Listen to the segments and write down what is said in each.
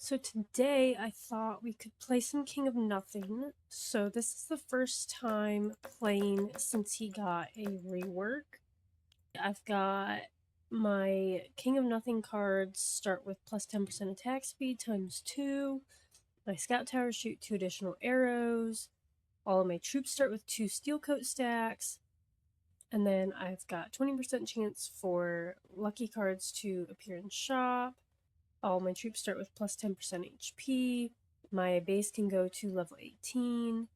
So today I thought we could play some King of Nothing. So this is the first time playing since he got a rework. I've got my King of Nothing cards start with plus 10% attack speed times 2. My scout towers shoot 2 additional arrows. All of my troops start with 2 steel coat stacks. And then I've got 20% chance for lucky cards to appear in shop. All my troops start with plus 10% HP. My base can go to level 18.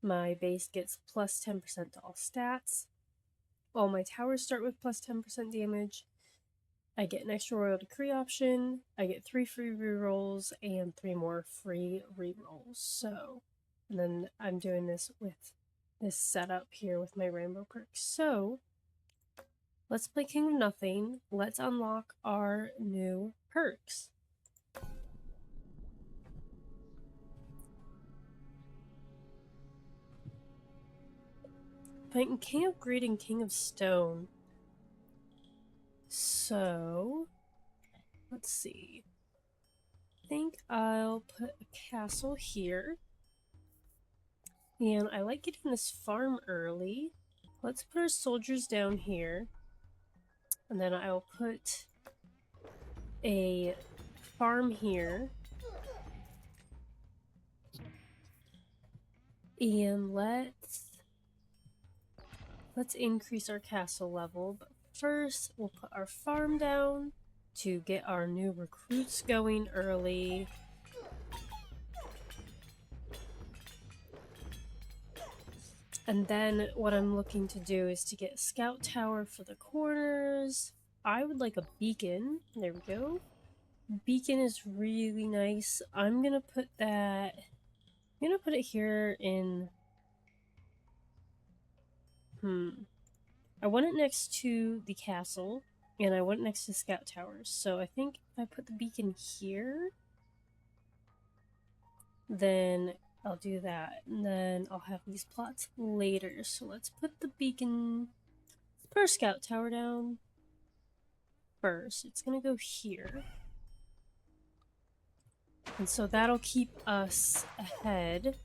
My base gets plus 10% to all stats. All my towers start with plus 10% damage. I get an extra Royal Decree option. I get 3 free rerolls and 3 more free rerolls. So, and then I'm doing this with this setup here with my Rainbow perks. So, let's play King of Nothing. Let's unlock our new perks. Fighting King of Greed and King of Stone. So, let's see. I think I'll put a castle here. And I like getting this farm early. Let's put our soldiers down here. And then I'll put a farm here. And let's increase our castle level. But first, we'll put our farm down to get our new recruits going early. And then what I'm looking to do is to get a scout tower for the corners. I would like a beacon. There we go. Beacon is really nice. I'm gonna put it here in... I want it next to the castle, and I want it next to scout towers. So I think if I put the beacon here, then I'll do that. And then I'll have these plots later. So let's put the beacon... Let's put our scout tower down first. It's gonna go here. And so that'll keep us ahead.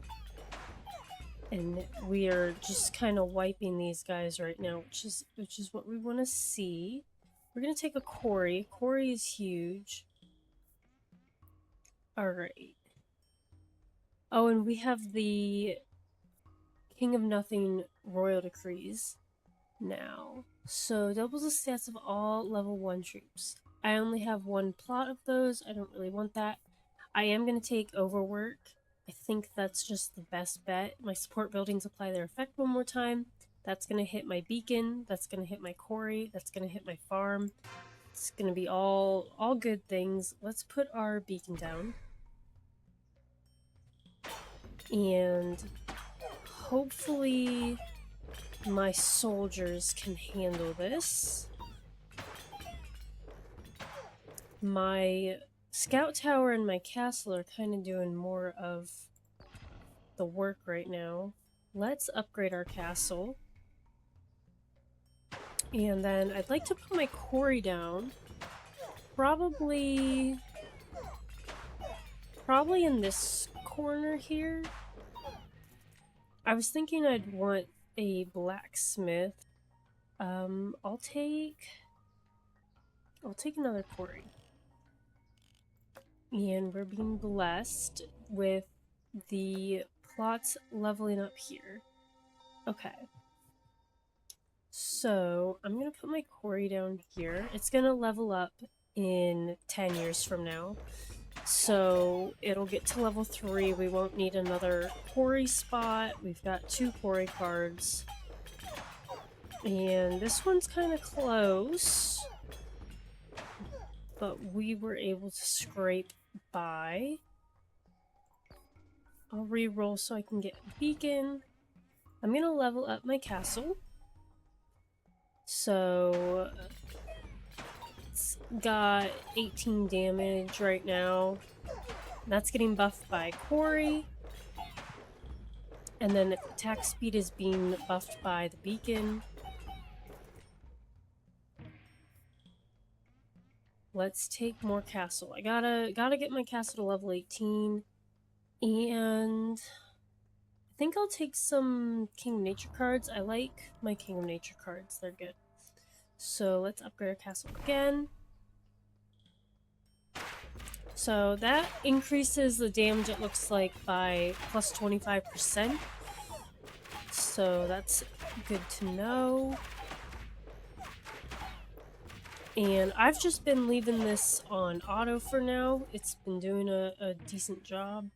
And we are just kind of wiping these guys right now, which is what we want to see. We're gonna take a quarry. Quarry is huge. Alright. Oh, and we have the King of Nothing Royal Decrees now. So doubles the stats of all level 1 troops. I only have 1 plot of those. I don't really want that. I am going to take Overwork. I think that's just the best bet. My support buildings apply their effect one more time. That's going to hit my beacon. That's going to hit my quarry. That's going to hit my farm. It's going to be all good things. Let's put our beacon down. And hopefully my soldiers can handle this. My scout tower and my castle are kind of doing more of the work right now. Let's upgrade our castle. And then I'd like to put my quarry down. Probably in this corner here. I was thinking I'd want a blacksmith. I'll take another quarry. And we're being blessed with the plots leveling up here. Okay. So I'm gonna put my quarry down here. It's gonna level up in 10 years from now. So it'll get to level 3. We won't need another quarry spot. We've got 2 quarry cards. And this one's kind of close. But we were able to scrape by. I'll re-roll so I can get a beacon. I'm gonna level up my castle. So it's got 18 damage right now. That's getting buffed by quarry. And then attack speed is being buffed by the beacon. let's take more castle. I gotta get my castle to level 18. And I think I'll take some King of Nature cards. I like my King of Nature cards, they're good. So let's upgrade our castle again. So that increases the damage, it looks like, by plus 25%. So that's good to know. And I've just been leaving this on auto for now. It's been doing a decent job.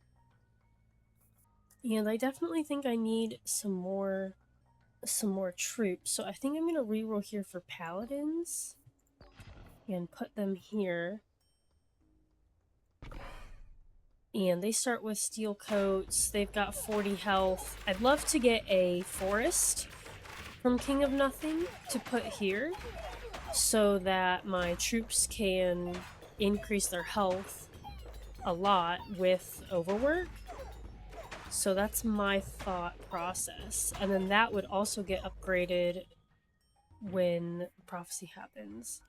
And I definitely think I need some more troops. So I think I'm gonna reroll here for paladins and put them here. And they start with steel coats. They've got 40 health. I'd love to get a forest from King of Nothing to put here so that my troops can increase their health a lot with overwork. So that's my thought process. And then that would also get upgraded when prophecy happens.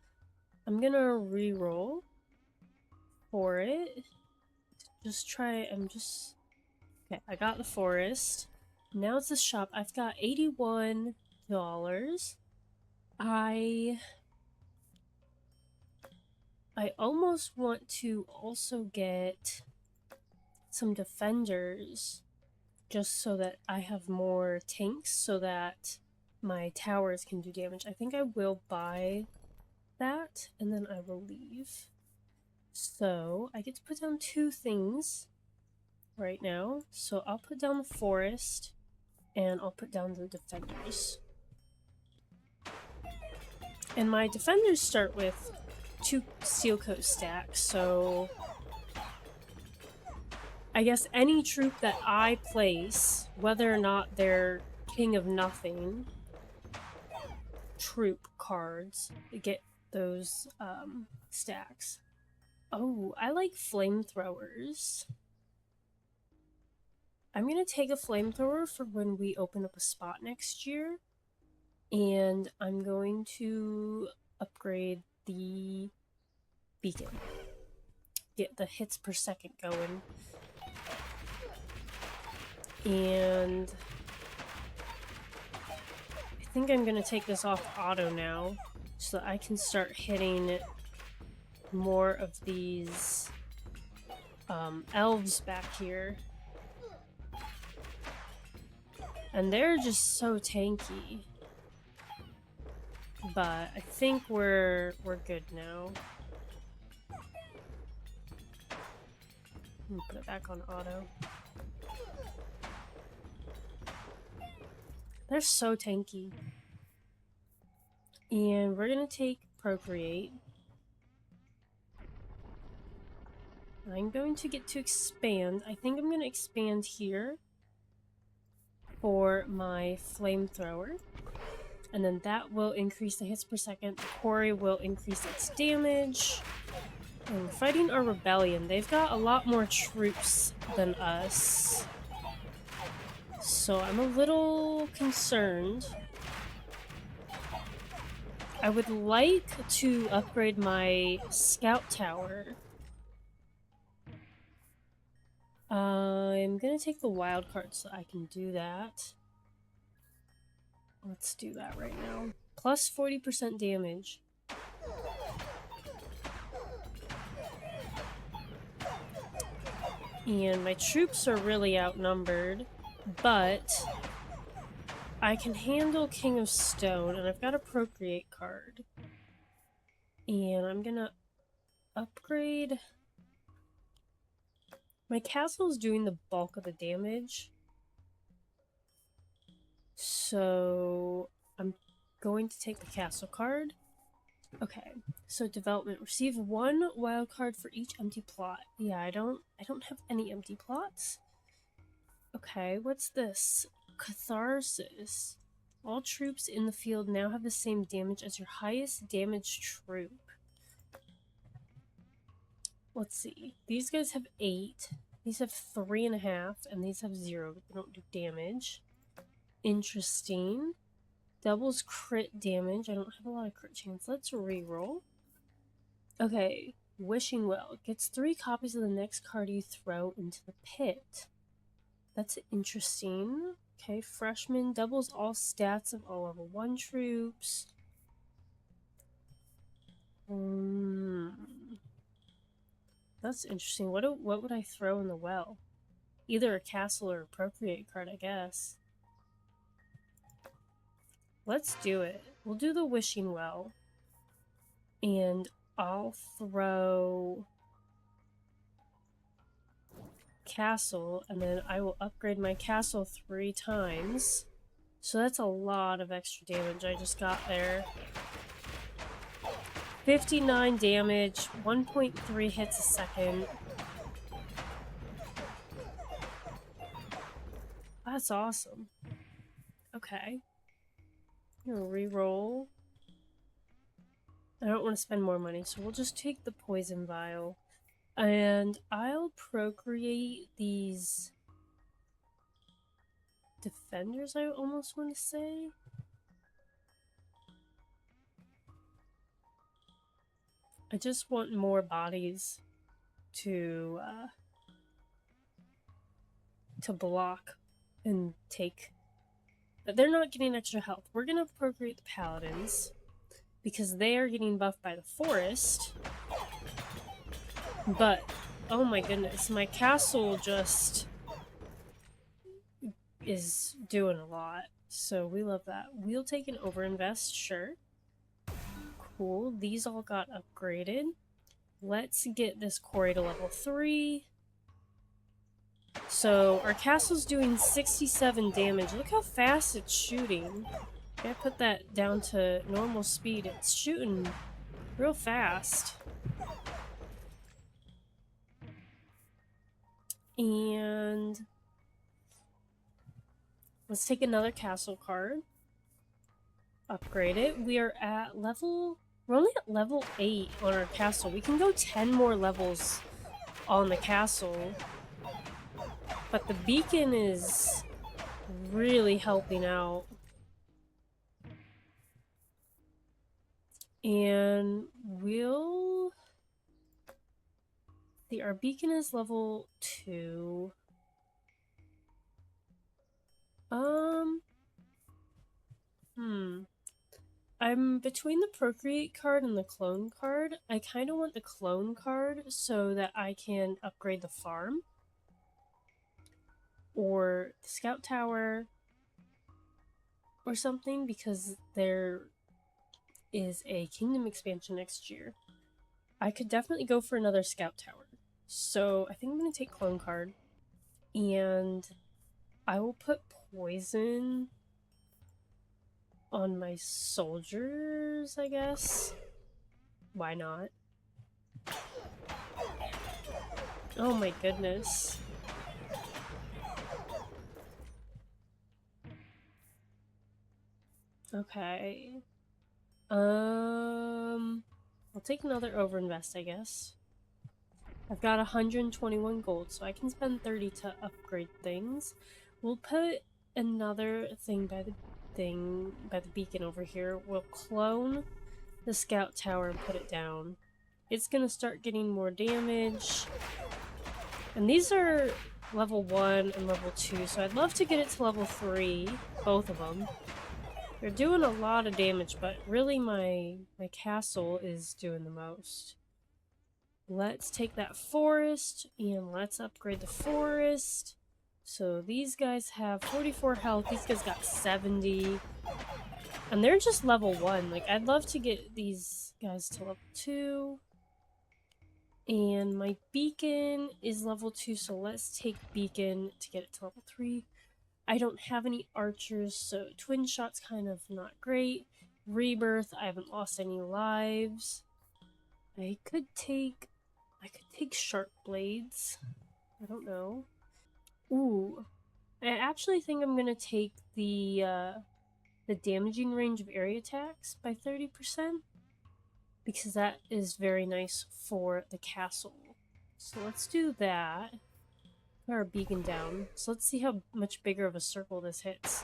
I'm gonna reroll for it. Okay, I got the forest. Now it's the shop. I've got $81. I almost want to also get some defenders just so that I have more tanks so that my towers can do damage. I think I will buy that and then I will leave. So I get to put down 2 things right now. So I'll put down the forest and I'll put down the defenders. And my defenders start with 2 steel coat stacks, so I guess any troop that I place, whether or not they're King of Nothing troop cards, get those stacks. Oh, I like flamethrowers. I'm gonna take a flamethrower for when we open up a spot next year. And I'm going to upgrade the beacon. Get the hits per second going. And I think I'm gonna take this off auto now so that I can start hitting more of these elves back here. And they're just so tanky. But I think we're good now. I'm gonna put it back on auto. They're so tanky. And we're gonna take Procreate. I'm going to get to expand. I think I'm gonna expand here for my flamethrower. And then that will increase the hits per second. The quarry will increase its damage. And we're fighting our rebellion. They've got a lot more troops than us. So I'm a little concerned. I would like to upgrade my scout tower. I'm gonna take the wild card so I can do that. Let's do that right now. Plus 40% damage. And my troops are really outnumbered, but I can handle King of Stone, and I've got a Procreate card. And I'm gonna upgrade... My castle's doing the bulk of the damage. So I'm going to take the castle card. Okay, so development. Receive 1 wild card for each empty plot. Yeah, I don't have any empty plots. Okay, what's this? Catharsis. All troops in the field now have the same damage as your highest damage troop. Let's see. These guys have 8. These have 3.5, and these have 0, but they don't do damage. Interesting. Doubles crit damage. I don't have a lot of crit chance. Let's reroll. Okay, Wishing Well. Gets 3 copies of the next card you throw into the pit. That's interesting. Okay, Freshman doubles all stats of all level 1 troops. That's interesting. What would I throw in the well? Either a castle or a appropriate card, I guess. Let's do it. We'll do the Wishing Well. And I'll throw castle, and then I will upgrade my castle 3 times. So that's a lot of extra damage I just got there. 59 damage, 1.3 hits a second. That's awesome. Okay. I'm gonna re-roll. I don't want to spend more money, so we'll just take the poison vial. And I'll procreate these defenders, I almost want to say. I just want more bodies to block and take. But they're not getting extra health. We're gonna procreate the paladins because they are getting buffed by the forest. But oh my goodness, my castle just is doing a lot. So we love that. We'll take an overinvest, sure. Cool. These all got upgraded. Let's get this quarry to level 3. So our castle's doing 67 damage. Look how fast it's shooting. I put that down to normal speed. It's shooting real fast. And let's take another castle card. Upgrade it. We're only at level 8 on our castle. We can go 10 more levels on the castle. But the beacon is really helping out. And we'll see, our beacon is level 2. I'm between the procreate card and the clone card. I kind of want the clone card so that I can upgrade the farm or the scout tower or something, because there is a kingdom expansion next year. I could definitely go for another scout tower. So I think I'm going to take clone card, and I will put poison on my soldiers, I guess. Why not? Oh my goodness. Okay. I'll take another overinvest, I guess. I've got 121 gold, so I can spend 30 to upgrade things. We'll put another thing by the beacon over here. We'll clone the scout tower and put it down. It's gonna start getting more damage. And these are level 1 and level 2, so I'd love to get it to level 3, both of them. They're doing a lot of damage, but really my castle is doing the most. Let's take that forest, and let's upgrade the forest. So these guys have 44 health, these guys got 70. And they're just level 1. Like, I'd love to get these guys to level 2. And my beacon is level 2, so let's take beacon to get it to level 3. I don't have any archers, so twin shot's kind of not great. Rebirth, I haven't lost any lives. I could take sharp blades. I don't know. Ooh. I actually think I'm gonna take the damaging range of area attacks by 30%, because that is very nice for the castle. So let's do that. Put our beacon down. So let's see how much bigger of a circle this hits.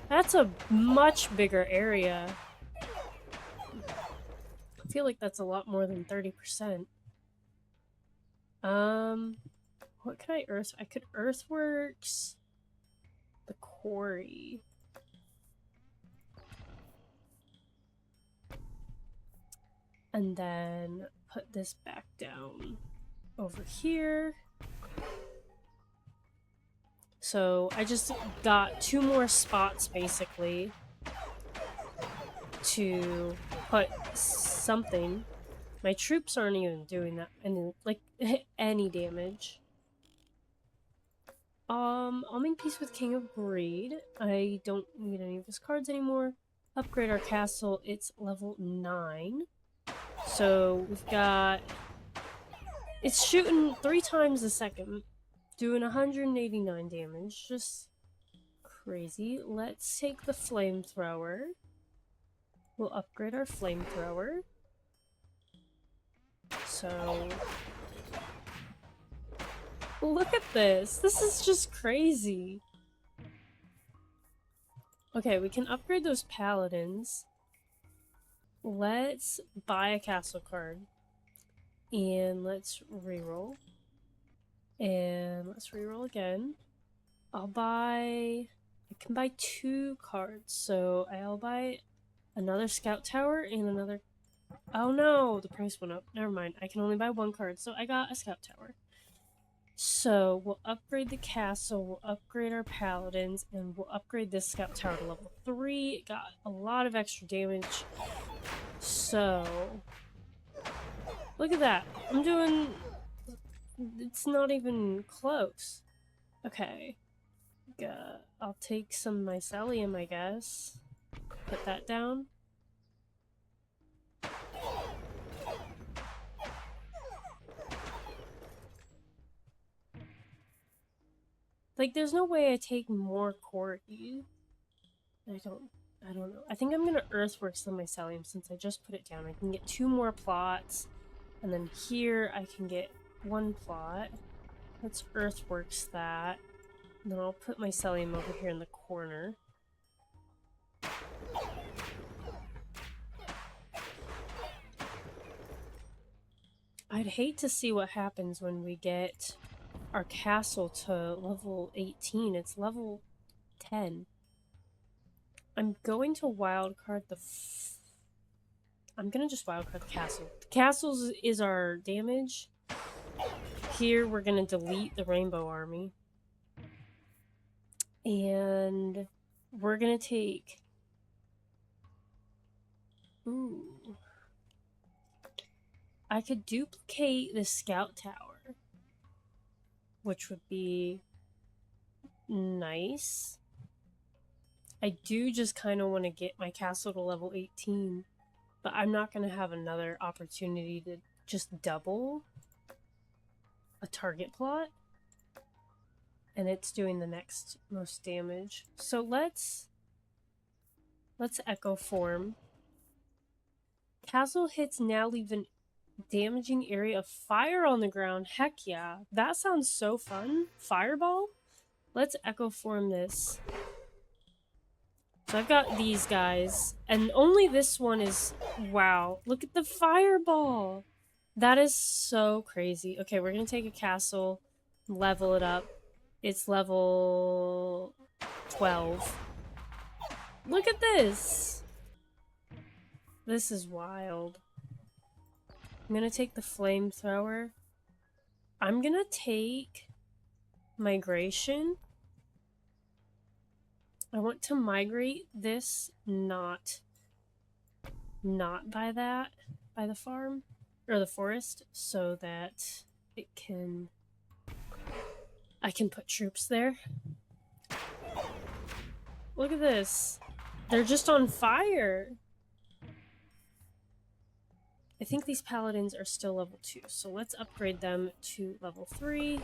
That's a much bigger area. feel like that's a lot more than 30%. What could I earth? I could earthworks the quarry. And then put this back down over here. So I just got 2 more spots basically to put something. My troops aren't even doing that any damage. I'll make peace with King of Greed. I don't need any of his cards anymore. Upgrade our castle. It's level 9. So we've got... It's shooting 3 times a second. Doing 189 damage. Just crazy. Let's take the flamethrower. We'll upgrade our flamethrower. So... Look at this! This is just crazy! Okay, we can upgrade those paladins. Let's buy a castle card. And let's reroll. And let's reroll again. I can buy 2 cards. So I'll buy another scout tower and another... Oh no! The price went up. Never mind. I can only buy 1 card. So I got a scout tower. So we'll upgrade the castle, we'll upgrade our paladins, and we'll upgrade this scout tower to level 3. It got a lot of extra damage. So... Look at that. I'm doing... It's not even close. Okay. I'll take some mycelium, I guess. Put that down. Like, there's no way I take more corky. I don't know. I think I'm gonna earthworks the mycelium since I just put it down. I can get 2 more plots. And then here I can get 1 plot. Let's earthworks that. And then I'll put mycelium over here in the corner. I'd hate to see what happens when we get our castle to level 18. It's level 10. I'm going to wildcard the... I'm gonna just wildcard the castle. The castles is our damage. Here we're gonna delete the Rainbow Army. And we're gonna take... Ooh. I could duplicate the scout tower, which would be nice. I do just kind of want to get my castle to level 18, but I'm not going to have another opportunity to just double a target plot. And it's doing the next most damage. So let's Echo Form. Castle hits now leave an damaging area of fire on the ground. Heck yeah. That sounds so fun. Fireball? Let's Echo Form this. So I've got these guys. And only this one is... Wow. Look at the fireball! That is so crazy. Okay, we're gonna take a castle, level it up. It's level 12. Look at this! This is wild. I'm gonna take the flamethrower. I'm gonna take migration. I want to migrate this not by the farm or the forest so that it can I can put troops there. Look at this. They're just on fire. I think these paladins are still level 2, so let's upgrade them to level 3.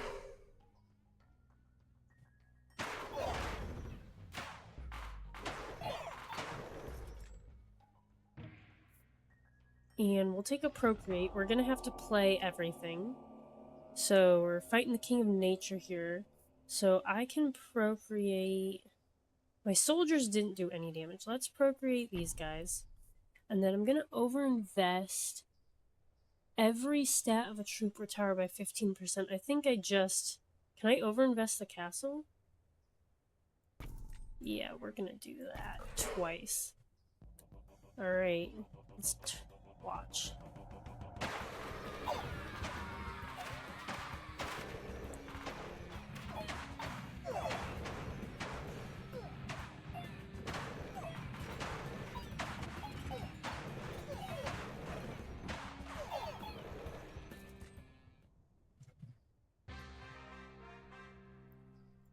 And we'll take a procreate. We're gonna have to play everything. So we're fighting the King of Nature here. So I can procreate... My soldiers didn't do any damage. Let's procreate these guys. And then I'm gonna overinvest every stat of a troop retire by 15%. I think I just... Can I overinvest the castle? Yeah, we're gonna do that twice. Alright, let's watch.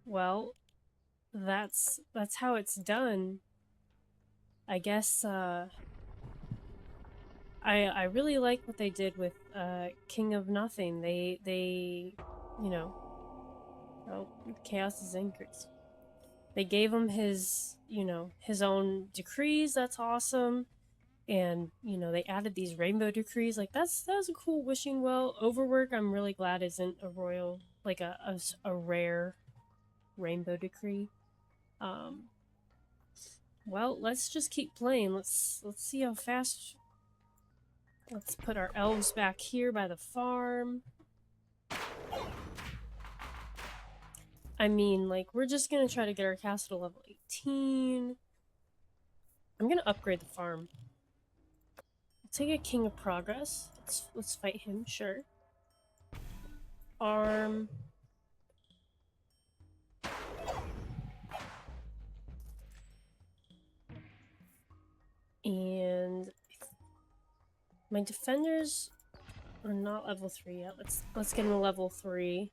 Well, that's how it's done. I guess I really like what they did with King of Nothing. They you know, oh, chaos is increased. They gave him his, you know, his own decrees. That's awesome. And, you know, they added these rainbow decrees. Like, that was a cool wishing well. Overwork, I'm really glad isn't a royal, like a rare rainbow decree. Well, let's just keep playing. Let's see how fast. Let's put our elves back here by the farm. I mean, like, we're just gonna try to get our castle to level 18. I'm gonna upgrade the farm. I'll take a King of Progress. Let's fight him, sure. Arm. And my defenders are not level 3 yet. Let's get them to level 3.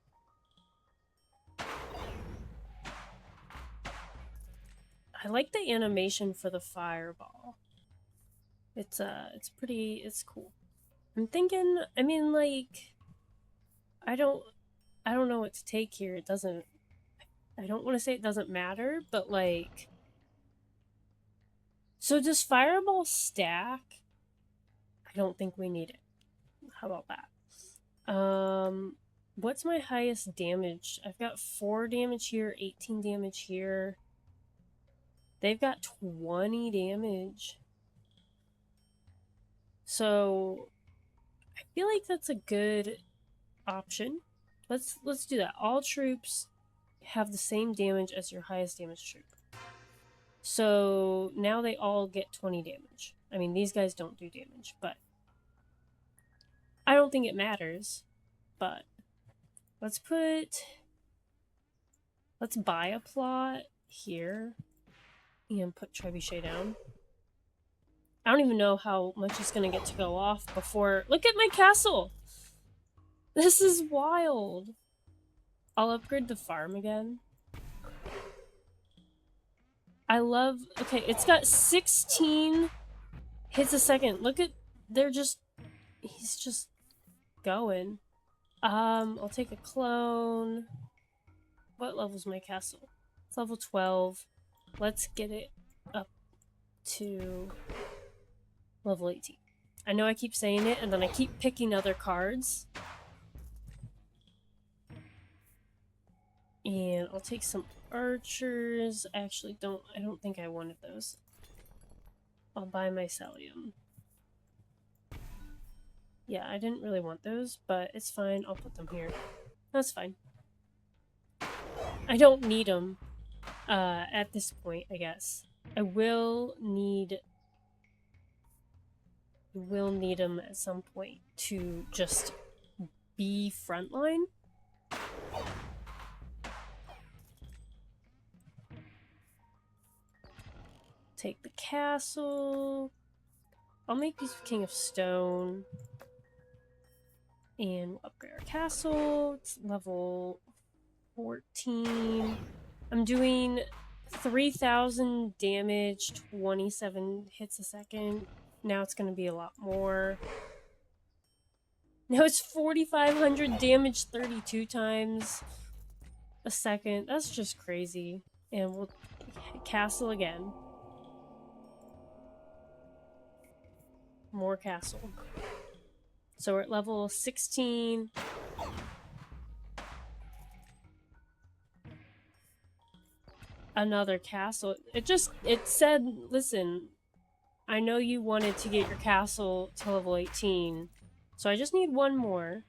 I like the animation for the fireball. It's cool. I'm thinking, I mean, like, I don't know what to take here. It doesn't, I don't want to say it doesn't matter, but like, so does fireball stack? I don't think we need it. How about that? What's my highest damage? I've got 4 damage here, 18 damage here. They've got 20 damage. So I feel like that's a good option. Let's do that. All troops have the same damage as your highest damage troop. So now they all get 20 damage. I mean, these guys don't do damage, but I don't think it matters. But let's buy a plot here and put Trebuchet down. I don't even know how much is gonna get to go off before... Look at my castle! This is wild! I'll upgrade the farm again. I love... Okay, it's got 16 hits a second. Look at... He's just going. I'll take a clone. What level's my castle? It's level 12. Let's get it up to level 18. I know I keep saying it, and then I keep picking other cards. And I'll take some archers. Actually, I don't think I wanted those. I'll buy mycelium. Yeah, I didn't really want those, but it's fine. I'll put them here. That's fine. I don't need them at this point, I guess. I will need them at some point to just be frontline. Take the castle. I'll make these King of Stone. And we'll upgrade our castle. It's level 14. I'm doing 3,000 damage, 27 hits a second. Now it's going to be a lot more. Now it's 4,500 damage 32 times a second. That's just crazy. And we'll castle again. More castle. So we're at level 16. Another castle. It said, listen, I know you wanted to get your castle to level 18, so I just need one more.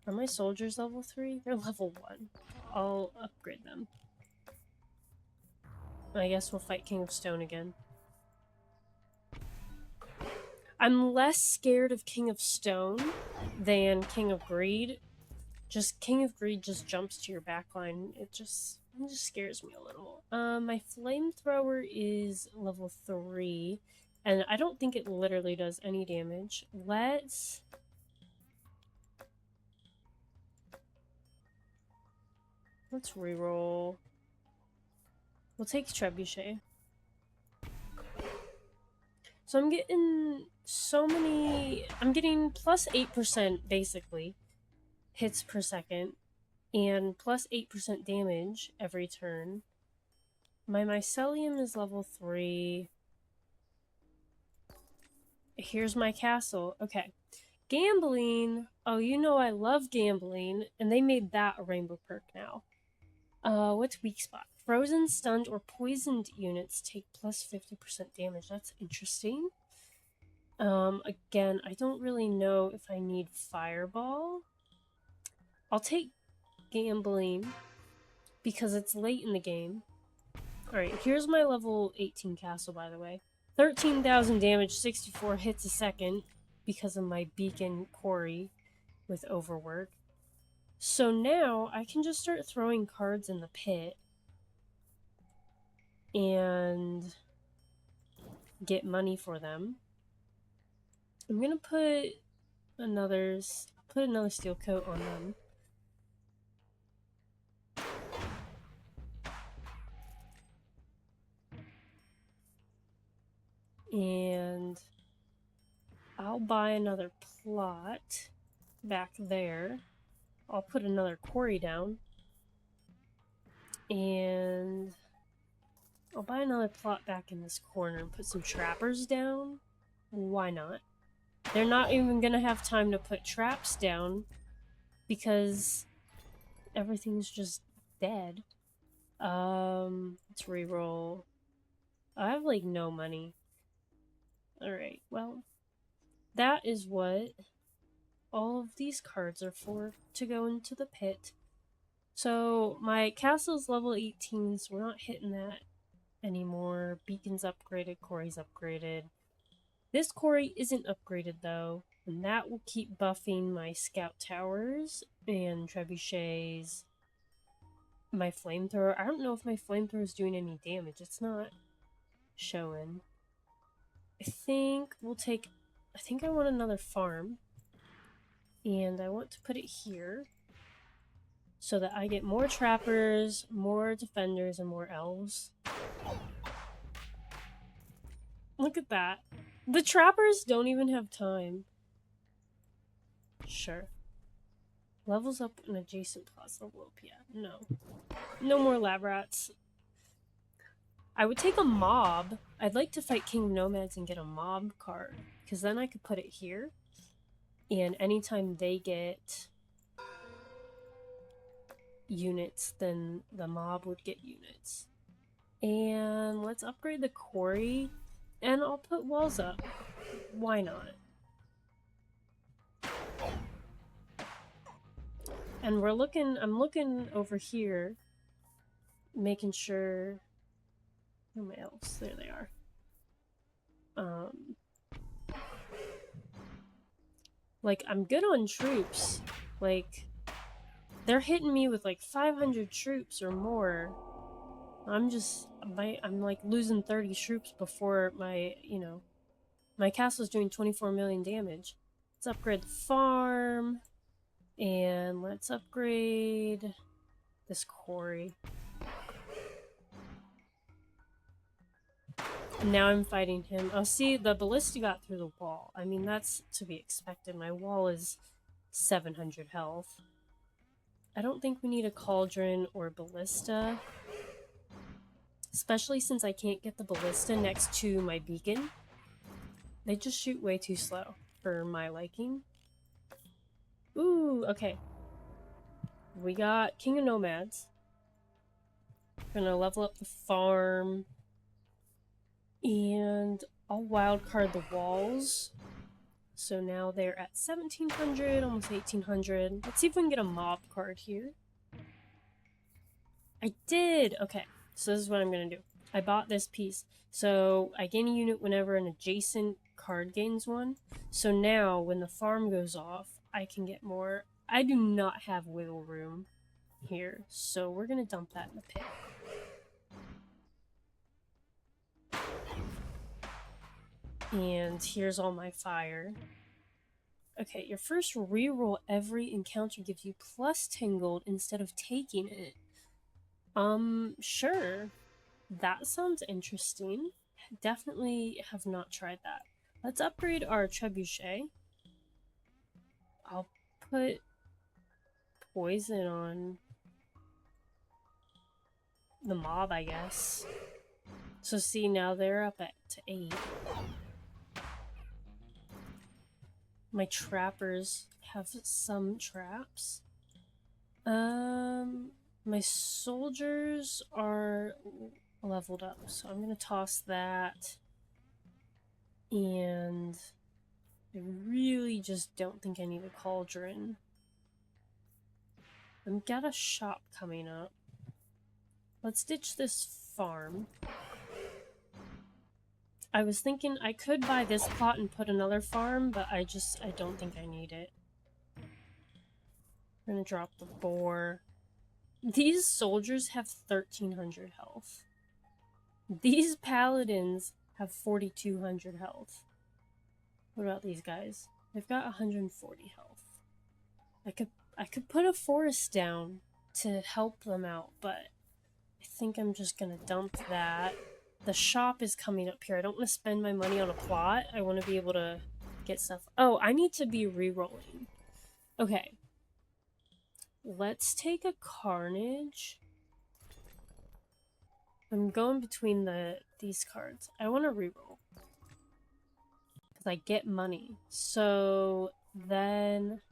Are my soldiers level 3? They're level 1. I'll upgrade them. I guess we'll fight King of Stone again. I'm less scared of King of Stone than King of Greed. Just King of Greed just jumps to your backline. It just scares me a little. My flamethrower is level 3, and I don't think it literally does any damage. Let's reroll. We'll take Trebuchet. So I'm getting so many. I'm getting plus 8% basically hits per second, and plus 8% damage every turn. My Mycelium is level 3. Here's my castle. Okay. Gambling. Oh, you know I love gambling, and they made that a rainbow perk now. What's weak spot? Frozen, stunned, or poisoned units take plus 50% damage. That's interesting. Again, I don't really know if I need Fireball. I'll take Gambling because it's late in the game. Alright, here's my level 18 castle, by the way. 13,000 damage, 64 hits a second because of my beacon quarry with overwork. So now I can just start throwing cards in the pit and get money for them. I'm gonna put another steel coat on them. And I'll buy another plot back there. I'll put another quarry down. And I'll buy another plot back in this corner and put some trappers down. Why not? They're not even gonna have time to put traps down because everything's just dead. Let's reroll. I have like no money. Alright, well, that is what all of these cards are for, to go into the pit. So my castle's level 18, so we're not hitting that anymore. Beacon's upgraded, Quarry's upgraded. This Quarry isn't upgraded though, and that will keep buffing my scout towers and trebuchets. My flamethrower. I don't know if my flamethrower is doing any damage. It's not showing. I think we'll take. I think I want another farm, and I want to put it here so that I get more trappers, more defenders, and more elves. Look at that. The trappers don't even have time. Sure. Levels up an adjacent class level up. Yeah, no. No more lab rats. I would take a mob. I'd like to fight King of Nomads and get a mob card, because then I could put it here. And anytime they get units, then the mob would get units. And let's upgrade the quarry, and I'll put walls up. Why not? And I'm looking over here, making sure. Where are my elves? There they are. Like, I'm good on troops. Like, they're hitting me with like 500 troops or more. I'm like losing 30 troops before my, my castle's doing 24 million damage. Let's upgrade the farm. And let's upgrade this quarry. And now I'm fighting him. Oh, see, the ballista got through the wall. I mean, that's to be expected. My wall is 700 health. I don't think we need a cauldron or ballista. Especially since I can't get the ballista next to my beacon. They just shoot way too slow for my liking. Ooh, okay. We got King of Nomads. We're gonna level up the farm. And I'll wildcard the walls. So now they're at 1700, almost 1800. Let's see if we can get a mob card here. I did! Okay, so this is what I'm gonna do. I bought this piece. So I gain a unit whenever an adjacent card gains one. So now when the farm goes off, I can get more. I do not have wiggle room here, so we're gonna dump that in the pit. And here's all my fire. Okay, your first reroll every encounter gives you plus 10 gold instead of taking it. Sure. That sounds interesting. Definitely have not tried that. Let's upgrade our trebuchet. I'll put poison on the mob, I guess. So see, now they're up at 8. My trappers have some traps. My soldiers are leveled up, so I'm gonna toss that. And I really just don't think I need a cauldron. I've got a shop coming up. Let's ditch this farm. I was thinking I could buy this plot and put another farm, but I don't think I need it. I'm gonna drop the boar. These soldiers have 1300 health. These paladins have 4200 health. What about these guys? They've got 140 health. I could put a forest down to help them out, but I think I'm just gonna dump that. The shop is coming up here. I don't want to spend my money on a plot. I want to be able to get stuff. Oh, I need to be re-rolling. Okay. Let's take a Carnage. I'm going between these cards. I want to re-roll. Because I get money. So then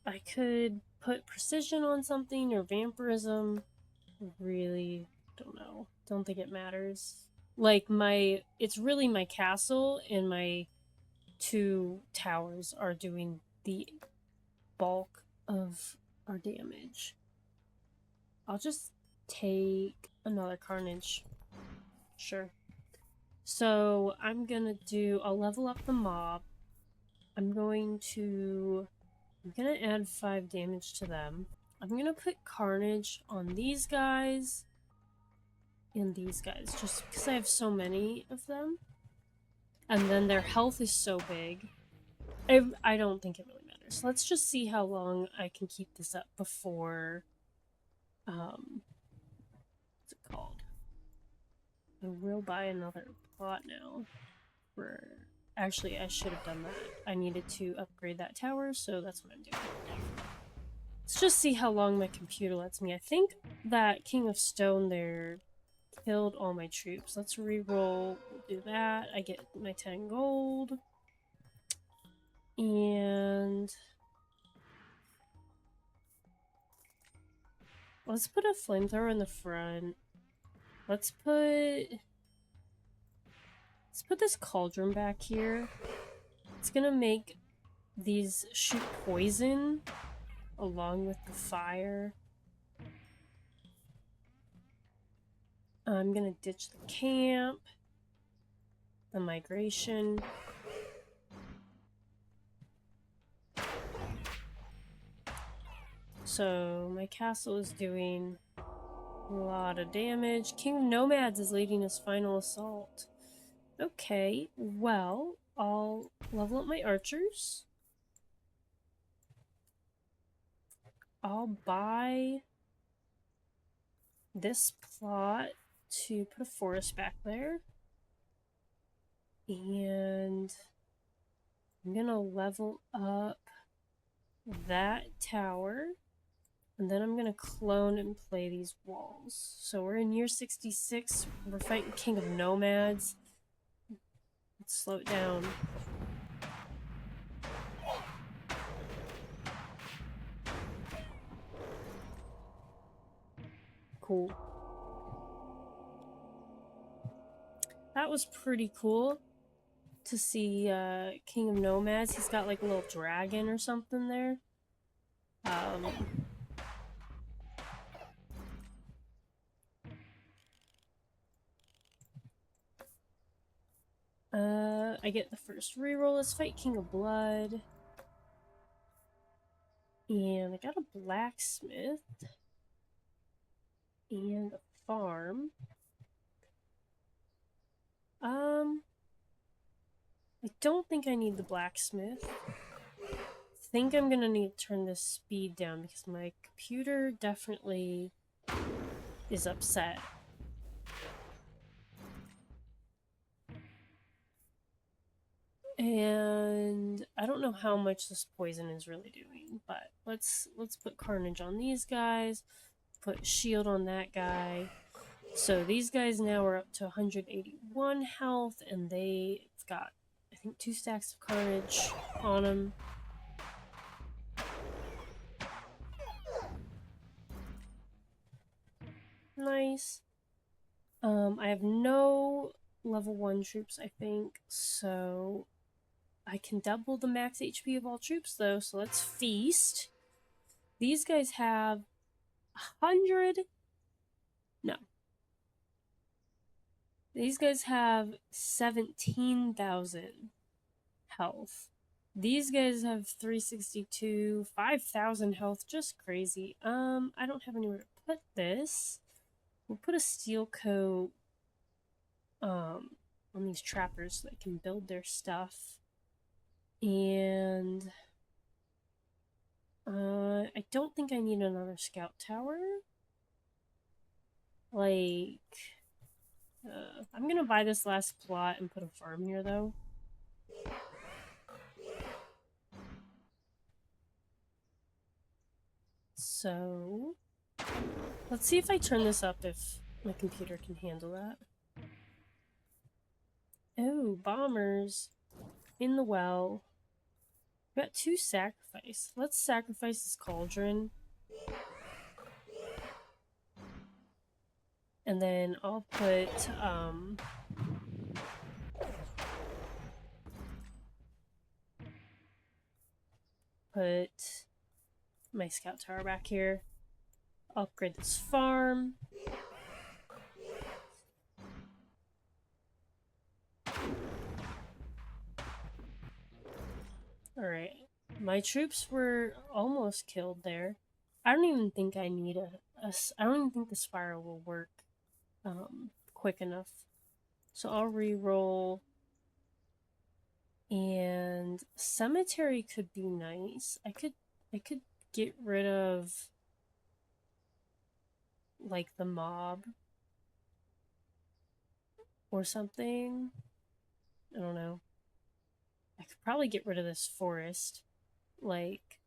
I could put Precision on something or Vampirism. Really don't know. Don't think it matters. Like, it's really my castle and my 2 towers are doing the bulk of our damage. I'll just take another Carnage. Sure. So I'm gonna I'll level up the mob. I'm gonna add 5 damage to them. I'm gonna put Carnage on these guys and these guys, just because I have so many of them. And then their health is so big. I don't think it really matters. Let's just see how long I can keep this up before, what's it called? I will buy another plot now. Actually, I should have done that. I needed to upgrade that tower, so that's what I'm doing. Let's just see how long my computer lets me. I think that King of Stone there killed all my troops. Let's re-roll. We'll do that. I get my 10 gold. And let's put a flamethrower in the front. Let's put this cauldron back here. It's gonna make these shoot poison along with the fire. I'm gonna ditch the camp, the migration. So my castle is doing a lot of damage. King of Nomads is leading his final assault. Okay, well, I'll level up my archers. I'll buy this plot to put a forest back there. And I'm gonna level up that tower. And then I'm gonna clone and play these walls. So we're in year 66. We're fighting King of Nomads. Let's slow it down. Cool. That was pretty cool to see King of Nomads. He's got like a little dragon or something there. I get the first reroll. Let's fight King of Blood. And I got a blacksmith. And a farm. I don't think I need the blacksmith. I think I'm gonna need to turn this speed down because my computer definitely is upset. And I don't know how much this poison is really doing, but let's put Carnage on these guys, put Shield on that guy. So these guys now are up to 181 health, and they've got, I think, 2 stacks of Carnage on them. Nice. I have no level 1 troops, I think, so I can double the max HP of all troops, though, so let's feast. These guys have 100... No. These guys have 17,000 health. These guys have 362, 5,000 health, just crazy. I don't have anywhere to put this. We'll put a steel coat on these trappers so they can build their stuff. And I don't think I need another scout tower. Like, I'm gonna buy this last plot and put a farm here, though. So, let's see if I turn this up if my computer can handle that. Oh, bombers in the well. We got 2 sacrifice. Let's sacrifice this cauldron. And then I'll put my scout tower back here. Upgrade this farm. Alright. My troops were almost killed there. I don't even think I need I don't even think the spiral will work quick enough. So I'll re-roll. And cemetery could be nice. I could get rid of like the mob or something. I don't know. I could probably get rid of this forest, like,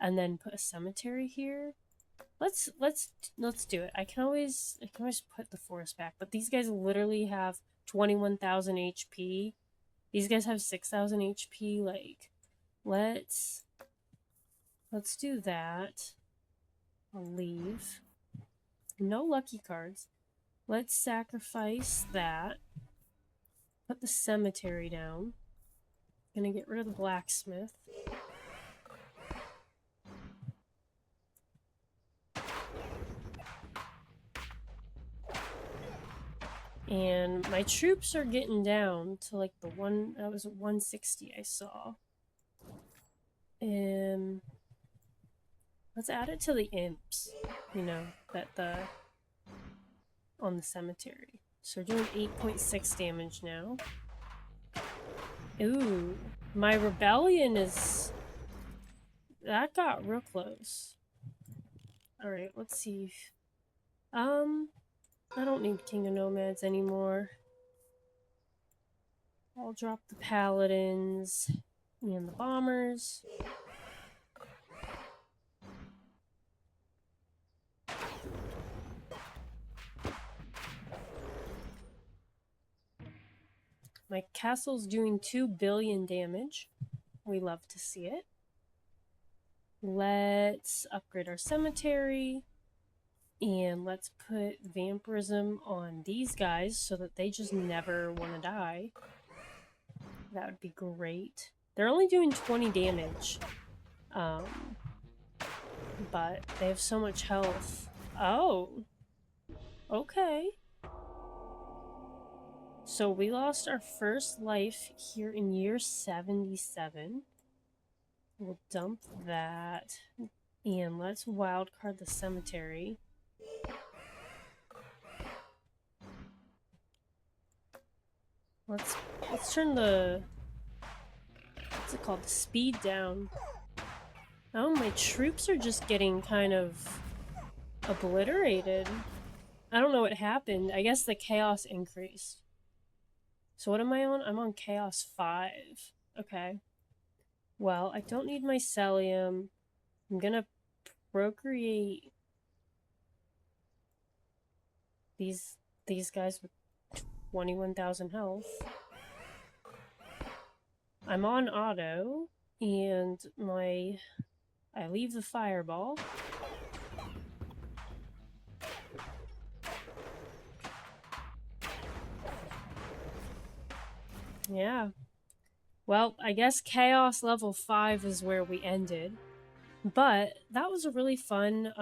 and then put a cemetery here. Let's do it. I can always put the forest back, but these guys literally have 21,000 HP. These guys have 6,000 HP. Like, let's do that. I'll leave. No lucky cards. Let's sacrifice that. Put the cemetery down. Gonna get rid of the blacksmith. And my troops are getting down to like the one that was 160 I saw. Let's add it to the imps, you know, on the cemetery. So we're doing 8.6 damage now. Ooh, my rebellion is... That got real close. Alright, let's see. I don't need King of Nomads anymore. I'll drop the paladins and the bombers. My castle's doing 2 billion damage. We love to see it. Let's upgrade our cemetery. And let's put vampirism on these guys so that they just never want to die. That would be great. They're only doing 20 damage. But they have so much health. Oh. Okay. So we lost our first life here in year 77. We'll dump that. And let's wildcard the cemetery. Let's turn the, what's it called, the speed down. Oh, my troops are just getting kind of obliterated. I don't know what happened. I guess the chaos increased. So what am I on? I'm on chaos 5. Okay. Well, I don't need mycelium. I'm gonna procreate these guys with 21,000 health. I'm on auto, and I leave the fireball. Yeah. Well, I guess Chaos level 5 is where we ended. But that was a really fun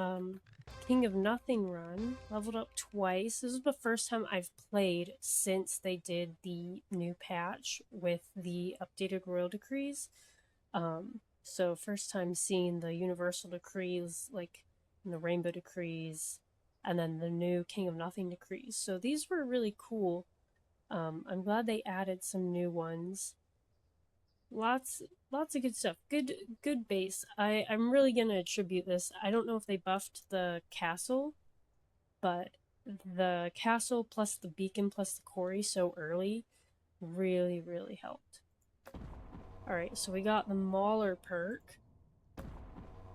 King of Nothing run. Leveled up twice. This is the first time I've played since they did the new patch with the updated Royal Decrees. So first time seeing the Universal Decrees, like the Rainbow Decrees, and then the new King of Nothing Decrees. So these were really cool. I'm glad they added some new ones. Lots of good stuff. Good base. I'm really gonna attribute this. I don't know if they buffed the castle, but the castle plus the beacon plus the quarry so early really helped. Alright, so we got the Mauler perk,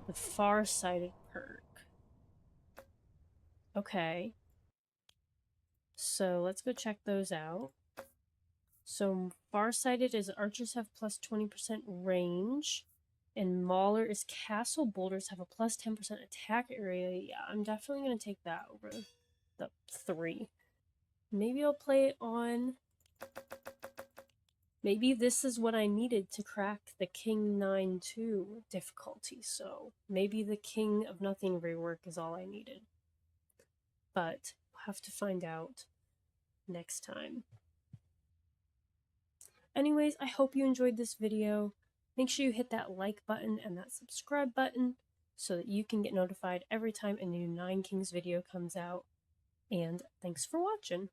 the Farsighted perk. Okay. So let's go check those out. So Farsighted is archers have plus 20% range, and Mauler is castle boulders have a plus 10% attack area. Yeah, I'm definitely going to take that over the 3. Maybe I'll play it on... Maybe this is what I needed to crack the King 9-2 difficulty, so maybe the King of Nothing rework is all I needed. But I'll have to find out next time. Anyways, I hope you enjoyed this video. Make sure you hit that like button and that subscribe button so that you can get notified every time a new Nine Kings video comes out. And thanks for watching.